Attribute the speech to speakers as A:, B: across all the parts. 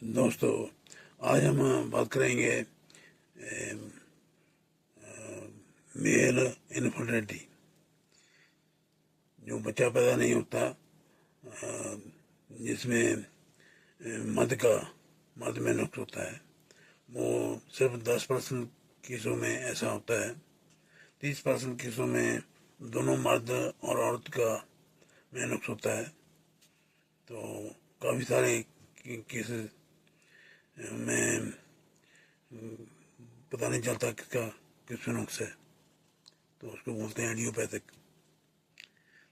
A: दोस्तों, आज हम बात करेंगे मेल इनफर्टिलिटी। जो बच्चा पैदा नहीं होता, जिसमें मध्य में नुक्स होता है, वो सिर्फ 10% केसों में ऐसा होता है। 30% केसों में दोनों मर्द और औरत का में नुक्स होता है। तो काफ़ी सारे केसेस में पता नहीं चलता किसमें नुक्स है, तो उसको बोलते हैं इडियोपैथिक।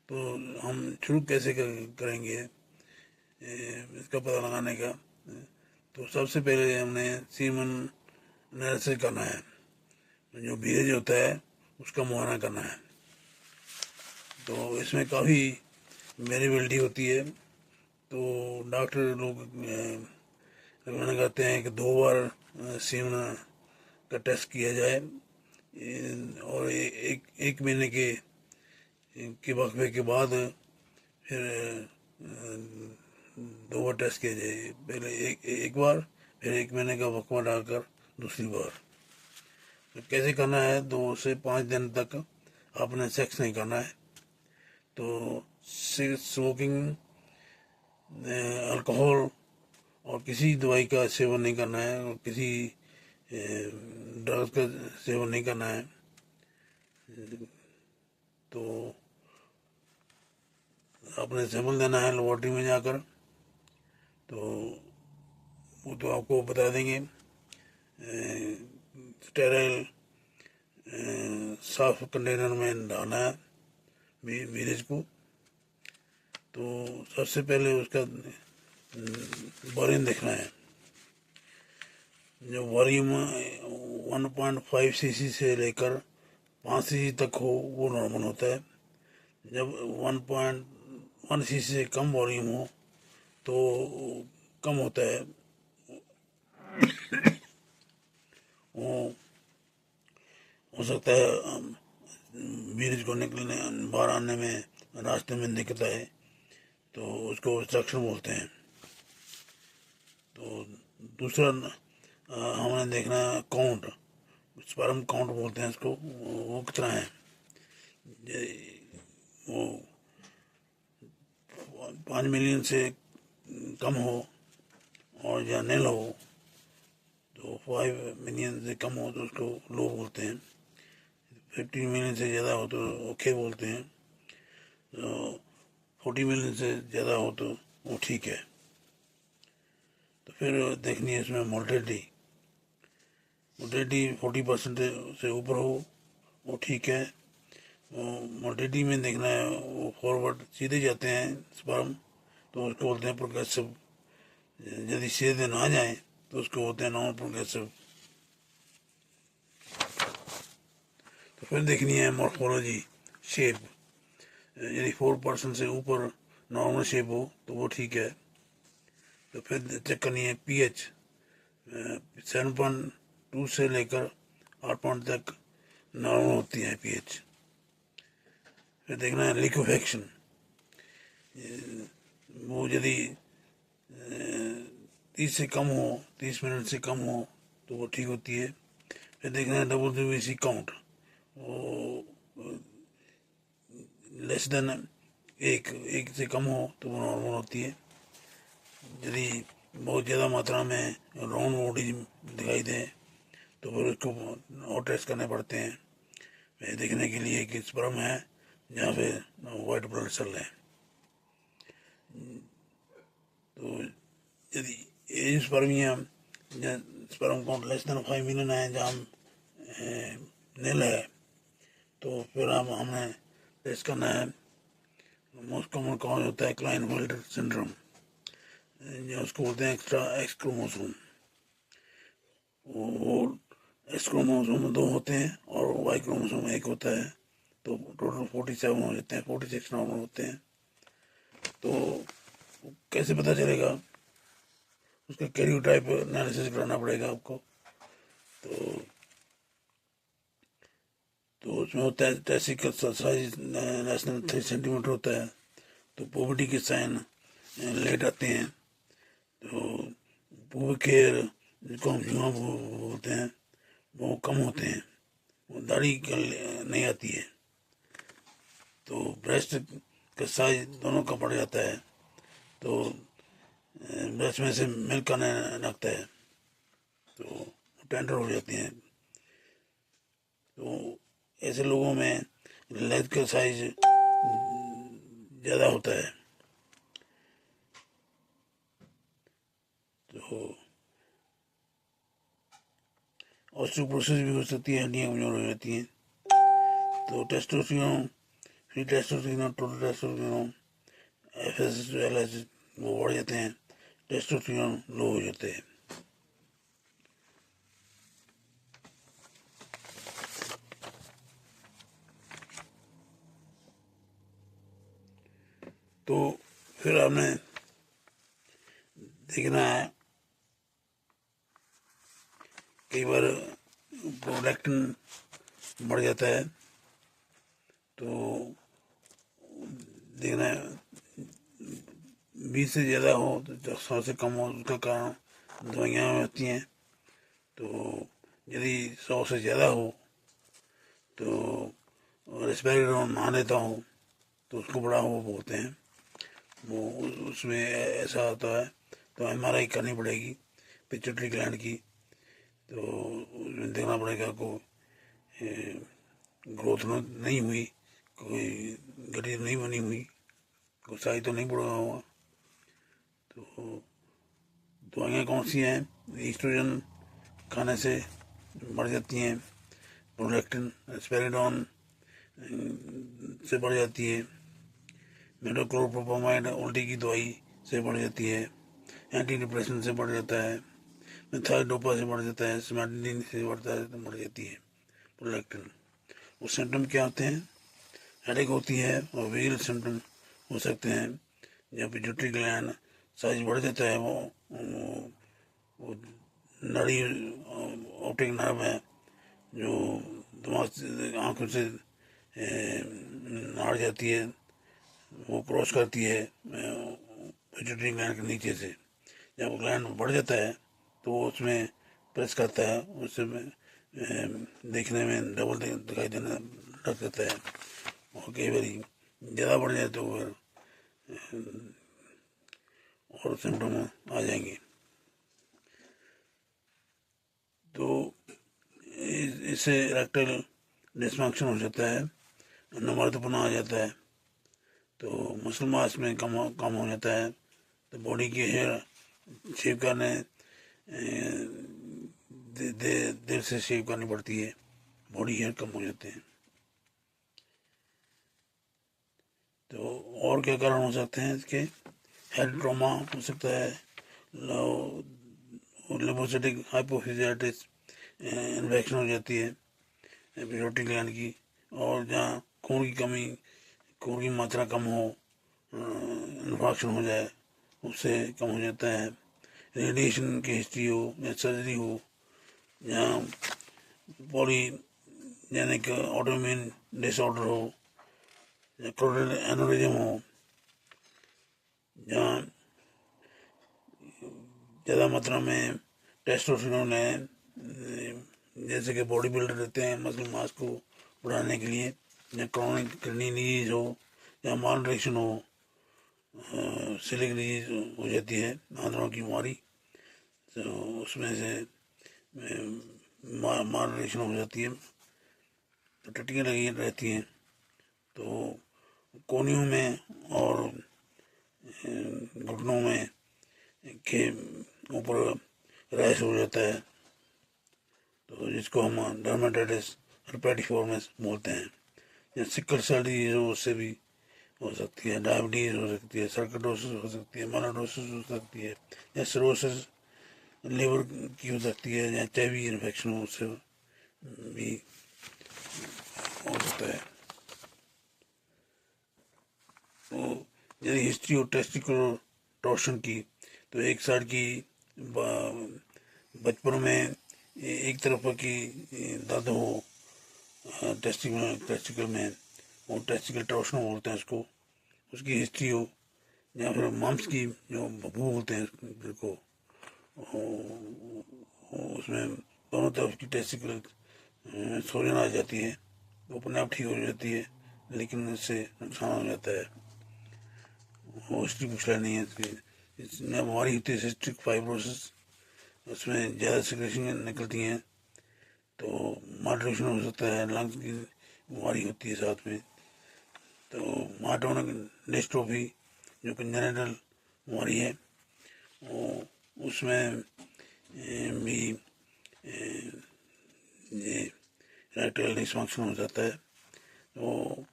A: तो हम शुरू कैसे करेंगे इसका पता लगाने का। तो सबसे पहले हमने सीमन एनालिसिस करना है। जो बीज होता है उसका मुआयना करना है। तो इसमें काफ़ी वेरिएबिलिटी होती है। तो डॉक्टर लोग रिकमेंड करते हैं कि 2 बार सीमन का टेस्ट किया जाए, और एक महीने के वक्फे के बाद फिर 2 बार टेस्ट किया जाए। पहले एक बार, फिर 1 महीने का वक्फा डालकर दूसरी बार। तो कैसे करना है? 2 से 5 दिन तक आपने सेक्स नहीं करना है। तो स्मोकिंग, अल्कोहल और किसी दवाई का सेवन नहीं करना है, और किसी ड्रग्स का सेवन नहीं करना है। तो आपने सैंपल देना है लेबोरेटरी में जाकर। तो वो तो आपको बता देंगे। स्टेराइल साफ कंटेनर में डालना है बीरेज को। तो सबसे पहले उसका वॉल्यूम देखना है। जो वॉल्यूम 1.5 सीसी से लेकर 5 सीसी तक हो, वो नॉर्मल होता है। जब 1.1 सीसी से कम वॉल्यूम हो तो कम होता है। वो हो सकता है बीरेज को निकलने बाहर आने में रास्ते में दिक्कत आए, तो उसको ऑब्स्ट्रक्शन बोलते हैं। तो दूसरा हमने देखना है काउंट, स्पर्म काउंट बोलते हैं इसको। वो कितना है? वो 5 मिलियन से कम हो और या नील हो, तो 5 मिलियन से कम हो तो उसको लो बोलते हैं। 15 मिलियन से ज़्यादा हो तो ओके बोलते हैं। तो 40 मिलियन से ज़्यादा हो तो वो ठीक है। तो फिर देखनी है इसमें मोर्टेलिटी। 40% से ऊपर हो वो ठीक है। मोर्टेलिटी में देखना है, वो फॉरवर्ड सीधे जाते हैं स्पर्म, तो उसको बोलते हैं प्रोग्रेसिव। यदि सीधे ना जाए तो उसको बोलते हैं नॉन प्रोग्रेसिव। तो फिर देखनी है मॉर्फोलॉजी, शेप। यदि 4% से ऊपर नॉर्मल शेप हो तो वो ठीक है। तो फिर चेक करनी है पीएच। 7.2 से लेकर 8 पॉइंट तक नॉर्मल होती है पीएच। फिर देखना है लिक्विफेक्शन। वो यदि 30 मिनट से कम हो तो वो ठीक होती है। फिर देखना है WBC काउंट। वो लेस देन एक से कम हो तो वो नॉर्मल होती है। यदि बहुत ज़्यादा मात्रा में राउंड बॉडी दिखाई दे तो फिर उसको और टेस्ट करने पड़ते हैं, देखने के लिए कि स्पर्म है जहाँ पे वाइट ब्लड सेल है। तो यदि azoospermia sperm count less than 5 million है, जहाँ नील है, तो फिर हमने टेस्ट करना है। मोस्ट कॉमन कॉज होता है क्लाइनफेल्टर सिंड्रोम, जो उसको बोलते हैं एक्स्ट्रा एक्स क्रोमोसोम। वो एक्स क्रोमोसोम 2 होते हैं और वाई क्रोमोसोम 1 होता है। तो टोटल 47 हो जाते हैं, 46 नॉर्मल होते हैं। तो कैसे पता चलेगा? उसका कैरियोटाइप एनालिसिस कराना पड़ेगा आपको। तो उसमें होता है टेस्टिकल साइज नेशनल 3 सेंटीमीटर होता है। तो पोवर्टी के साइन लेट आते हैं। तो पुबिक हेयर जिसको हम जुआ बोलते हैं वो कम होते हैं, वो दाढ़ी नहीं आती है, तो ब्रेस्ट का साइज दोनों का बढ़ जाता है, तो ब्रेस्ट में से मिल्क आने लगता है, तो टेंडर हो जाती हैं। तो ऐसे लोगों में लेग का साइज ज़्यादा होता है, तो ऑस्टियोपोरोसिस भी हो सकती है, हड्डियाँ कमजोर हो जाती हैं। तो testosterone, free testosterone, total testosterone, FS LH वो बढ़ जाते हैं, टेस्टोस्टेरोन लो हो जाते हैं। तो फिर आपने देखना है, कई बार प्रोलैक्टिन बढ़ जाता है, तो देखना है 20 से ज़्यादा हो तो 100 से कम हो, उसका कारण दवाइयाँ होती हैं। तो यदि 100 से ज़्यादा हो तो रेस्पिरेटर मान लेता हूँ, तो उसको बड़ा वो बोलते हैं, वो उसमें ऐसा होता है तो एमआरआई करनी पड़ेगी पिट्यूटरी ग्लैंड की, तो उसमें देखना पड़ेगा को ग्रोथ नहीं हुई, कोई गठिया नहीं बनी हुई, कोई साइज तो नहीं बढ़ा हुआ। तो दवाइयाँ कौन सी हैं? ईस्ट्रोजन खाने से बढ़ जाती हैं, प्रोलैक्टिन एस्पेरिडोन से बढ़ जाती है, मेटोक्लोप्रोपामाइड उल्टी की दवाई से बढ़ जाती है, एंटी डिप्रेशन से बढ़ जाता है, मिथाइलडोपा से बढ़ जाता है, सिमेटिनिन से बढ़ता है तो बढ़ जाती है प्रोलैक्टिन। वो सिम्टम क्या होते हैं? हेडेक होती है और वील सिम्टम हो सकते हैं, जब पिट्यूटरी ग्लैंड साइज बढ़ जाता है, वो नाड़ी ऑप्टिक नर्व है जो दिमाग से आँखों से नाड़ जाती है, वो क्रॉस करती है पिट्यूटरी ग्लैंड के नीचे से। जब ग्लैंड बढ़ जाता है तो वो उसमें प्रेस करता है, उससे देखने में डबल दिखाई देने लग जाता है, और कई बार ज़्यादा बढ़ जाए तो फिर और सिम्टम आ जाएंगे। तो इससे इरेक्टाइल डिसफंक्शन हो जाता है, नमर्थपना आ जाता है, तो मसल मास में कम हो जाता है, तो बॉडी की हेयर शेव करने देर से शेव करनी पड़ती है, बॉडी हेयर कम हो जाते हैं। तो और क्या कारण हो सकते हैं इसके? हेड ट्रॉमा हो सकता है, लिम्फोसाइटिक हाइपोफिजियाटिस इन्फेक्शन हो जाती है पिट्यूटरी ग्लैंड की, और जहाँ खून की कमी, खून की मात्रा कम हो, इन्फेक्शन हो जाए, उससे कम हो जाता है। रेडिएशन की हिस्ट्री हो या सर्जरी हो, जहाँ पॉलीजेनिक ऑटोइम्यून डिसऑर्डर हो या क्रोनिक एनोरिज्म हो, जहाँ ज़्यादा मात्रा में टेस्टोस्टेरोन है, जैसे कि बॉडी बिल्डर रहते हैं मसल मास को बढ़ाने के लिए, या क्रॉनिक किडनी डिजीज हो या माल न्यूट्रिशन हो, सिलिक डिजीज हो जाती है आंतड़ों की बीमारी, तो उसमें से माल न्यूट्रिशन हो जाती है, तो टट्टियाँ लगी रहती हैं, तो कोहनियों में और घुटनों में के ऊपर रैश हो जाता है, तो जिसको हम डर्मेटाइटिस herpetiformis बोलते हैं। या सिकल सेल डिजीज हो, उससे भी हो सकती है, डायबिटीज हो सकती है, सर्कोडोसिस हो सकती है, मोनोडोसिस हो सकती है, या सिरोसिस लिवर की हो सकती है, या एचआईवी इन्फेक्शन हो, उससे भी हो सकता है। तो यदि हिस्ट्री हो टेस्टिकुलर टॉर्शन की, तो एक साइड की बचपन में एक तरफ की दर्द हो टेस्टिकल में, वो टेस्टिकल टॉर्शन बोलते हैं उसको, उसकी हिस्ट्री हो, या फिर मम्स की जो भभू बोलते हैं उसको, उसमें दोनों तरफ की टेस्टिकल सूजन आ जाती है, वो अपने आप ठीक हो जाती है, लेकिन इससे नुकसान हो जाता है। वो हिस्ट्री पूछ नहीं है इसकी। इसमें हमारी होती है सिस्टिक फाइब्रोसिस, उसमें ज़्यादा सिक्रेशन निकलती हैं, तो मॉडरेशन हो सकता है, लंग्स की बीमारी होती है साथ में। तो माइटोनिक डिस्ट्रोफी जो कंजेनिटल बीमारी है, वो उसमें भी ये इरेक्टाइल डिसफंक्शन हो जाता है। वो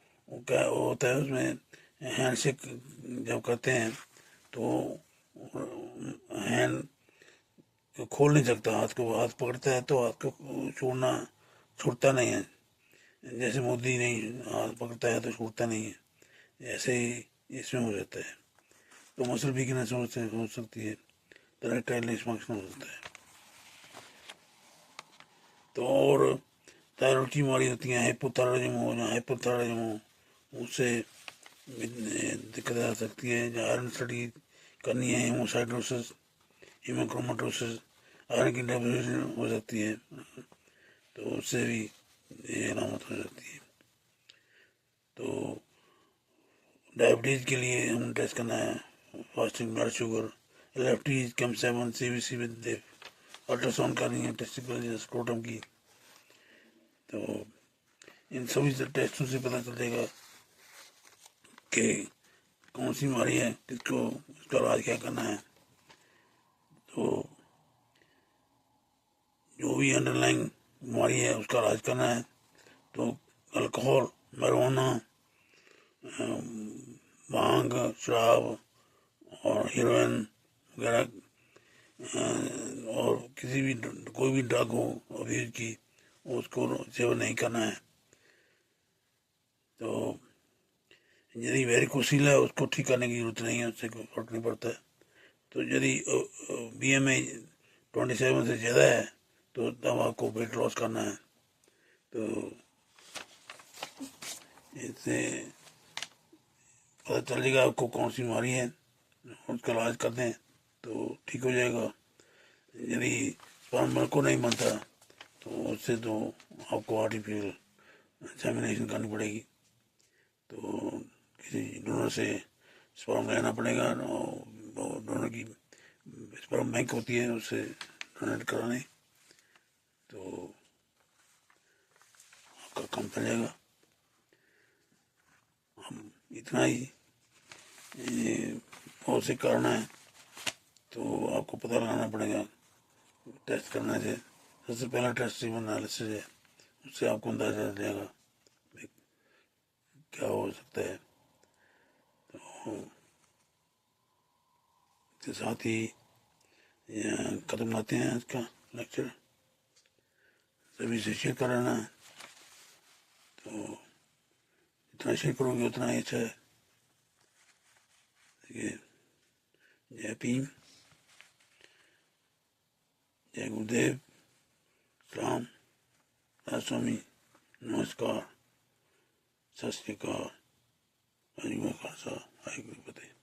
A: क्या होता है, उसमें हैंड शेक जब करते हैं तो हैंड खोल नहीं सकता, हाथ को, हाथ पकड़ता है तो हाथ को छूटता नहीं है। जैसे मोदी नहीं हाथ पकड़ता है तो छूटता नहीं है, ऐसे ही इसमें हो जाता है। तो मसल वीकनेस हो सकती है, तो इरेक्टाइल डिसफंक्शन हो सकता है। तो और थायराइड की बीमारी होती है, हाइपोथायराइडिज्म हो या हाइपरथायराइडिज्म हो, उससे दिक्कत आ सकती है। जो आयरन स्टडी करनी है, हेमोसाइटोसिस, हीमोक्रोमेटोसिस, आयरन की डेफिशिएंसी हो सकती है, तो उससे भी ये अलामत हो जाती है। तो डायबिटीज़ के लिए हम टेस्ट करना है, fasting blood sugar, LFT, CAM7, CBC with ultrasound करनी है टेस्टिकल स्क्रोटम की। तो इन सभी टेस्टों से पता चल जाएगा कि कौन सी बीमारी है, किसको उसका इलाज क्या करना है। तो जो भी अंडरलाइंग बीमारी है उसका इलाज करना है। तो अल्कोहल, marijuana, भांग, शराब और हीरोइन वगैरह, और किसी भी कोई भी ड्रग हो अब्यूज की, उसको सेवन नहीं करना है। तो यदि वेरिकोसील है उसको ठीक करने की जरूरत नहीं है, उससे कोई फर्क नहीं पड़ता है। तो यदि BMI 27 से ज़्यादा है तो तब आपको वेट लॉस करना है। तो इससे पता चल जाएगा आपको कौन सी बीमारी है, उसका इलाज कर दें तो ठीक हो जाएगा। यदि स्पर्म को नहीं बनता तो उससे तो आपको आर्टिफिशियल इंसेमिनेशन करनी पड़ेगी। तो किसी डोनर से स्पर्म लेना पड़ेगा, डोनर की स्पर्म बैंक होती है, उससे डोनेट कराने, तो आपका काम चल जाएगा। हम इतना ही बहुत से कारण है, तो आपको पता लगाना पड़ेगा टेस्ट करने से। सबसे पहला टेस्ट सीमन एनालिसिस है, उससे आपको अंदाजा चल जाएगा क्या हो सकता है। तो इसके साथ ही खत्म करते हैं इसका लेक्चर। सभी से शेयर कराना है, तो जितना शेयर करोगे उतना ही अच्छा है। देखिए, जय भीम, जय गुरुदेव, राम, स्वामी, नमस्कार, सत श्री अकाल, हरि खालसा, हरि गुरु फतेह।